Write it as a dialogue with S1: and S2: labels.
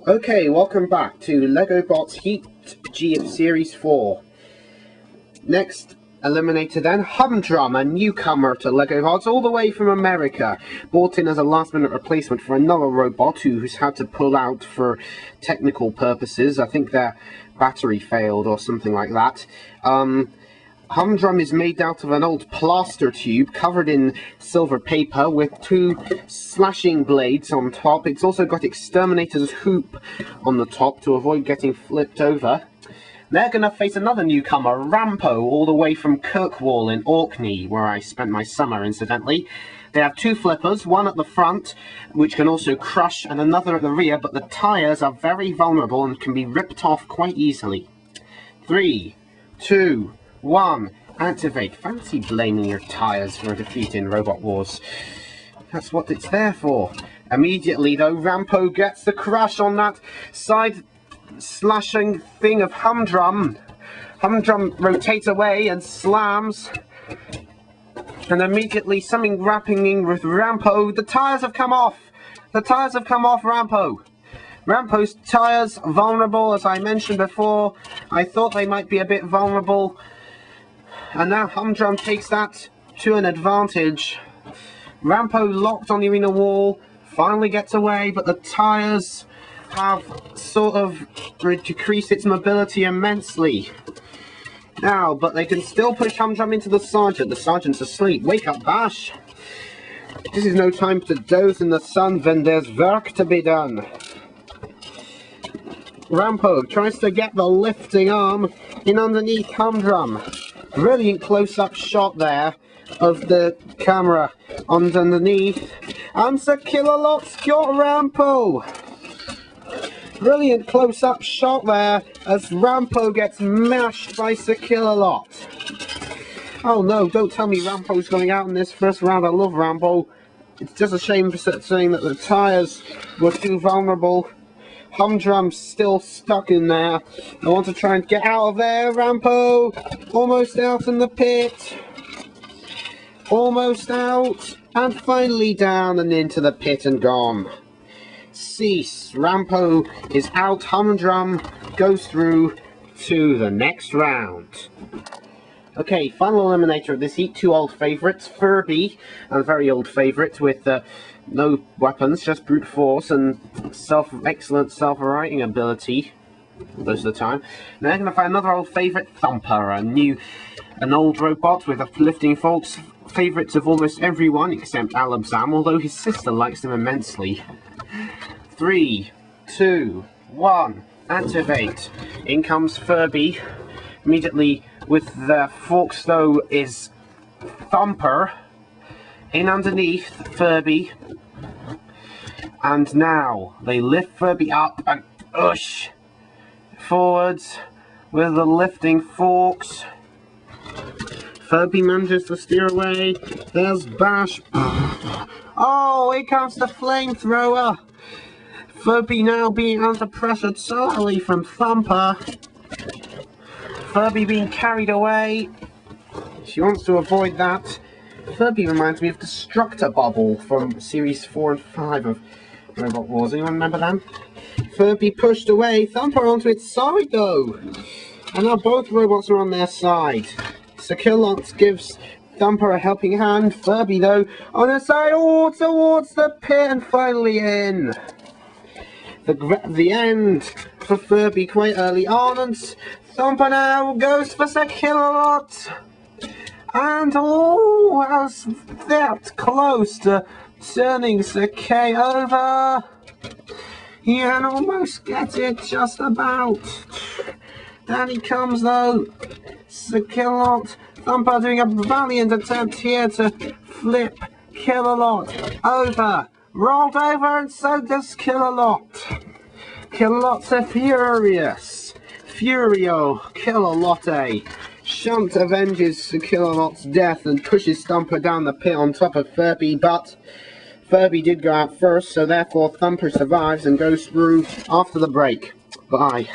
S1: Okay, welcome back to LEGO Bots Heat G of Series 4. Next eliminator then, Humdrum, a newcomer to LEGO Bots all the way from America. Brought in as a last-minute replacement for another robot who's had to pull out for technical purposes. I think their battery failed or something like that. Humdrum is made out of an old plaster tube covered in silver paper with two slashing blades on top. It's also got Exterminator's hoop on the top to avoid getting flipped over. They're going to face another newcomer, Rampo, all the way from Kirkwall in Orkney, where I spent my summer, incidentally. They have two flippers, one at the front, which can also crush, and another at the rear, but the tyres are very vulnerable and can be ripped off quite easily. 3, 2, 1, activate. Fancy blaming your tyres for a defeat in Robot Wars. That's what it's there for. Immediately, though, Rampo gets the crush on that side slashing thing of Humdrum. Humdrum rotates away and slams. And immediately, something wrapping with Rampo. The tyres have come off. The tyres have come off Rampo. Rampo's tyres vulnerable, as I mentioned before. I thought they might be a bit vulnerable. And now Humdrum takes that to an advantage. Rampo locked on the arena wall, finally gets away, but the tyres have sort of decreased its mobility immensely. Now, but they can still push Humdrum into the Sergeant. The Sergeant's asleep. Wake up, Bash! This is no time to doze in the sun when there's work to be done. Rampo tries to get the lifting arm in underneath Humdrum. Brilliant close-up shot there of the camera underneath. And Sir Killalot's got Rampo. Brilliant close-up shot there as Rampo gets mashed by Sir Killalot. Oh no, don't tell me Rampo's going out in this first round. I love Rampo. It's just a shame for saying that the tyres were too vulnerable. Humdrum's still stuck in there. I want to try and get out of there. Rampo almost out in the pit. Almost out. And finally down and into the pit and gone. Cease. Rampo is out. Humdrum goes through to the next round. Okay, final eliminator of this heat. Two old favourites. Furby, a very old favourite with no weapons, just brute force and excellent self-writing ability most of the time. Now they're going to find another old favourite, Thumper, an old robot with uplifting faults, favourites of almost everyone except Alabzam, although his sister likes him immensely. 3, 2, 1, activate. In comes Furby. Immediately with the forks though is Thumper. In underneath Furby, and now they lift Furby up and push forwards with the lifting forks. Furby manages to steer away. There's Bash. Oh, here comes the flamethrower. Furby now being under pressure solely from Thumper. Furby being carried away. She wants to avoid that. Furby reminds me of Destructor Bubble from Series 4 and 5 of Robot Wars. Anyone remember them? Furby pushed away, Thumper onto its side though. And now both robots are on their side. Sir Killalot gives Thumper a helping hand. Furby though on her side, towards the pit and finally in. The end for Furby quite early on, and Thumper now goes for Sir Killalot. And oh, I was that close to turning Sir K over. He can almost get it, just about. Down he comes though. Sir Killalot. Thumper doing a valiant attempt here to flip Killalot over. Rolled over, and so does Killalot. Killalot's a furious. Furio Killalotte. Shunt avenges Sir Killalot's death and pushes Thumper down the pit on top of Furby, but Furby did go out first, so therefore Thumper survives and goes through after the break. Bye.